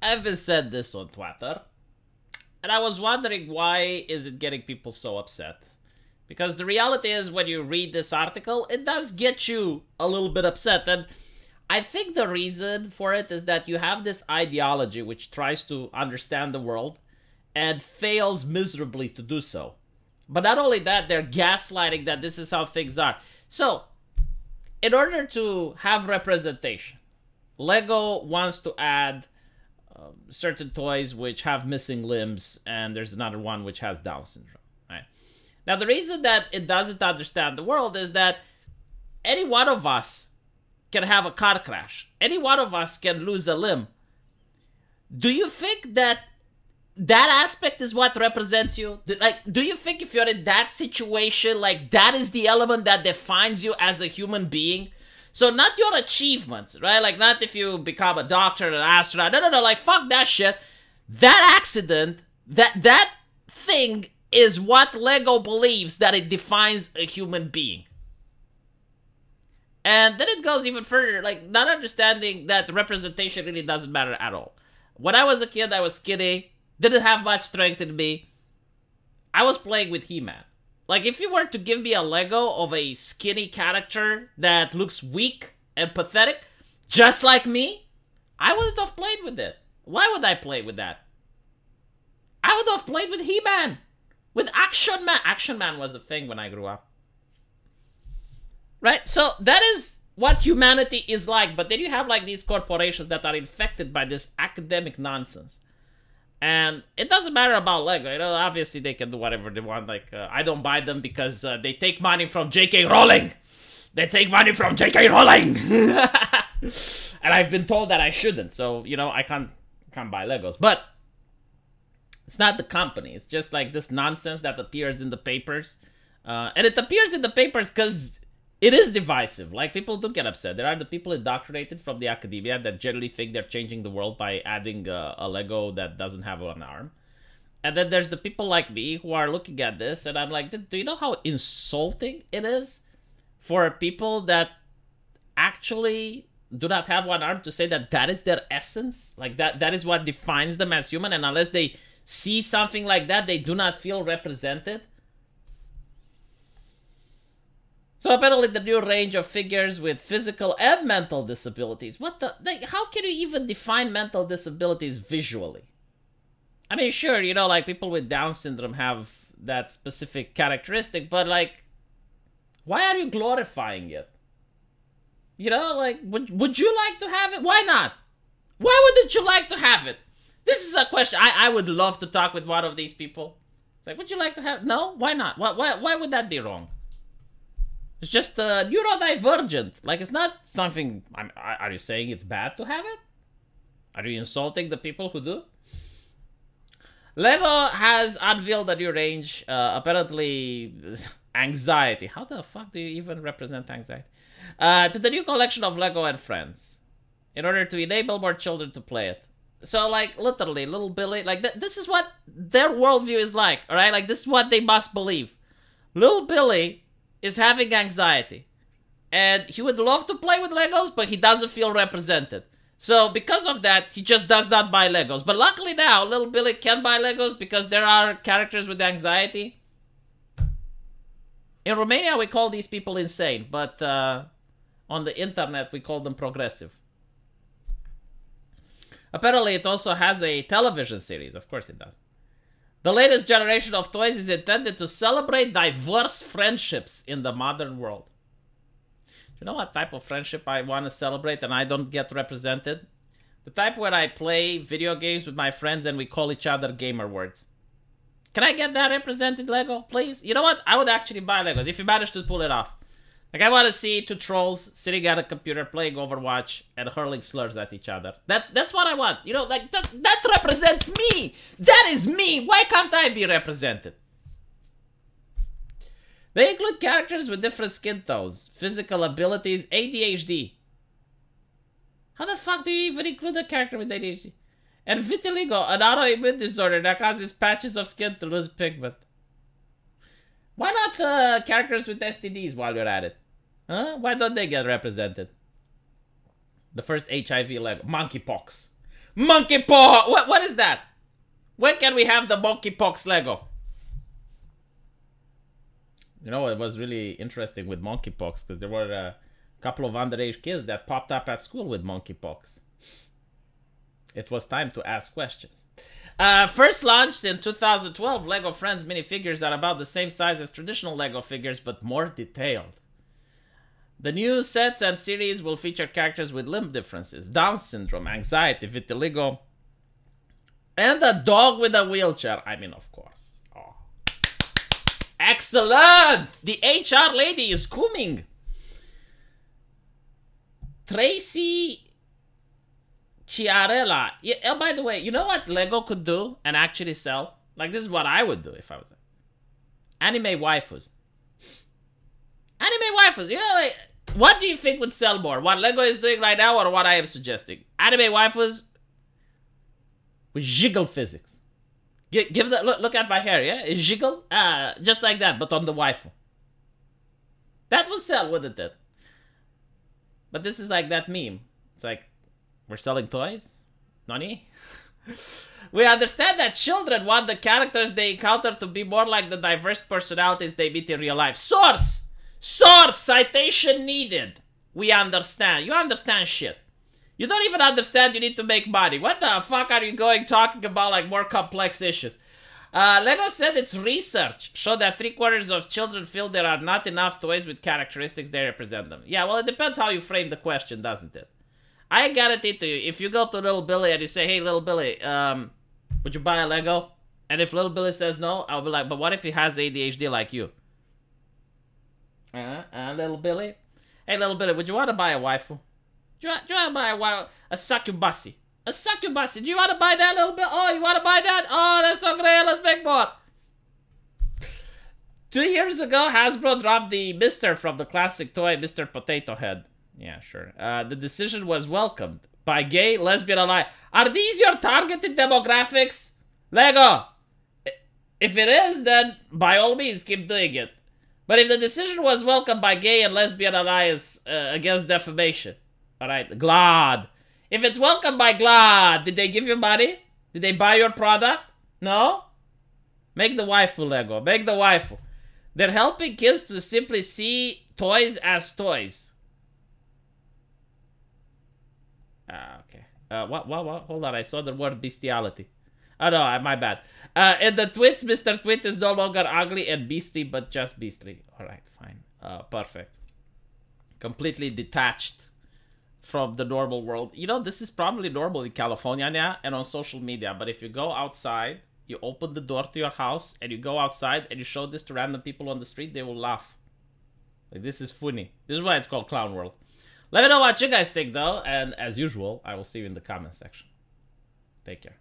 I've been said this on Twitter, and I was wondering why is it getting people so upset? Because the reality is when you read this article, it does get you a little bit upset. And I think the reason for it is that you have this ideology which tries to understand the world and fails miserably to do so. But not only that, they're gaslighting that this is how things are. So, in order to have representation, Lego wants to add certain toys which have missing limbs, and there's another one which has Down syndrome. Right? Now, the reason that it doesn't understand the world is that any one of us can have a car crash. Any one of us can lose a limb. Do you think that that aspect is what represents you? Like, do you think if you're in that situation, like, that is the element that defines you as a human being? So not your achievements, right? Like, not if you become a doctor, an astronaut. No, like, fuck that shit. That accident, that thing is what Lego believes that it defines a human being. And then it goes even further, like, not understanding that representation really doesn't matter at all. When I was a kid, I was skinny, didn't have much strength in me. I was playing with He-Man. Like, if you were to give me a Lego of a skinny character that looks weak and pathetic, just like me, I wouldn't have played with it. Why would I play with that? I would have played with He-Man. With Action Man. Action Man was a thing when I grew up. Right? So, that is what humanity is like. But then you have, like, these corporations that are infected by this academic nonsense. And it doesn't matter about Lego, you know, obviously they can do whatever they want, like, I don't buy them because they take money from J.K. Rowling! They take money from J.K. Rowling! And I've been told that I shouldn't, so, you know, I can't buy Legos. But it's not the company, it's just like this nonsense that appears in the papers. And it appears in the papers because it is divisive. Like, people do get upset. There are the people indoctrinated from the academia that generally think they're changing the world by adding a Lego that doesn't have an arm. And then there's the people like me who are looking at this, and I'm like, do you know how insulting it is for people that actually do not have one arm to say that that is their essence? Like, that is what defines them as human, and unless they see something like that, they do not feel represented? So apparently the new range of figures with physical and mental disabilities. What the... Like, how can you even define mental disabilities visually? I mean, sure, you know, like, people with Down syndrome have that specific characteristic, but, like, why are you glorifying it? You know, like, would you like to have it? Why not? Why wouldn't you like to have it? This is a question. I would love to talk with one of these people. It's like, would you like to have... No? Why not? Why would that be wrong? It's just neurodivergent. Like, it's not something... Are you saying it's bad to have it? Are you insulting the people who do? Lego has unveiled a new range. Apparently, anxiety. How the fuck do you even represent anxiety? To the new collection of Lego and Friends. In order to enable more children to play it. So, like, literally, little Billy... Like, this is what their worldview is like, alright? Like, this is what they must believe. Little Billy is having anxiety. And he would love to play with Legos, but he doesn't feel represented. So, because of that, he just does not buy Legos. But luckily now, little Billy can buy Legos because there are characters with anxiety. In Romania, we call these people insane. But on the internet, we call them progressive. Apparently, it also has a television series. Of course it does. The latest generation of toys is intended to celebrate diverse friendships in the modern world. You know what type of friendship I want to celebrate and I don't get represented? The type where I play video games with my friends and we call each other gamer words. Can I get that represented, Lego? Please? You know what? I would actually buy Legos if you manage to pull it off. Like, I want to see two trolls sitting at a computer playing Overwatch and hurling slurs at each other. That's what I want. You know, like, that represents me! That is me! Why can't I be represented? They include characters with different skin tones, physical abilities, ADHD. How the fuck do you even include a character with ADHD? And vitiligo, an autoimmune disorder that causes patches of skin to lose pigment. Why not characters with STDs while you're at it? Huh? Why don't they get represented? The first HIV Lego. Monkeypox. Monkeypox! What is that? When can we have the monkeypox Lego? You know, it was really interesting with monkeypox because there were a couple of underage kids that popped up at school with monkeypox. It was time to ask questions. First launched in 2012, Lego Friends minifigures are about the same size as traditional Lego figures, but more detailed. The new sets and series will feature characters with limb differences, Down syndrome, anxiety, vitiligo, and a dog with a wheelchair. I mean, of course. Oh. Excellent! The HR lady is coming. Tracy Chiarella. Yeah, oh, by the way, you know what Lego could do and actually sell? Like, this is what I would do if I was anime waifus. Anime waifus, you know, like, what do you think would sell more? What Lego is doing right now or what I am suggesting? Anime waifus with jiggle physics. Give the look at my hair, yeah? It jiggles, just like that, but on the waifu. That would sell, wouldn't it? But this is like that meme. It's like, we're selling toys? Nani? We understand that children want the characters they encounter to be more like the diverse personalities they meet in real life. Source! Source! Citation needed. We understand. You understand shit. You don't even understand you need to make money. What the fuck are you talking about like more complex issues? Lego said its research showed that 3/4 of children feel there are not enough toys with characteristics they represent them. Yeah, well, it depends how you frame the question, doesn't it? I guarantee to you, if you go to Little Billy and you say, hey, Little Billy, would you buy a Lego? And if Little Billy says no, I'll be like, but what if he has ADHD like you? Little Billy? Hey, Little Billy, would you want to buy a waifu? Do you want to buy a succubusy? A succubusy. Do you want to buy that, Little Bill? Oh, you want to buy that? Oh, that's so great. Let's make more. 2 years ago, Hasbro dropped the Mr. from the classic toy, Mr. Potato Head. Yeah, sure. The decision was welcomed by gay, lesbian alike. Are these your targeted demographics? Lego! If it is, then by all means, keep doing it. But if the decision was welcomed by gay and lesbian allies against defamation, alright, GLAAD. If it's welcomed by GLAAD, did they give you money? Did they buy your product? No? Make the waifu, Lego. Make the waifu. They're helping kids to simply see toys as toys. Okay. What? Hold on, I saw the word bestiality. Oh no, my bad. In the twits, Mr. Twit is no longer ugly and beastly, but just beastly. Alright, fine. Perfect. Completely detached from the normal world. You know, this is probably normal in California now and on social media, but if you go outside, you open the door to your house and you go outside and you show this to random people on the street, they will laugh. Like, this is funny. This is why it's called Clown World. Let me know what you guys think though, and as usual, I will see you in the comment section. Take care.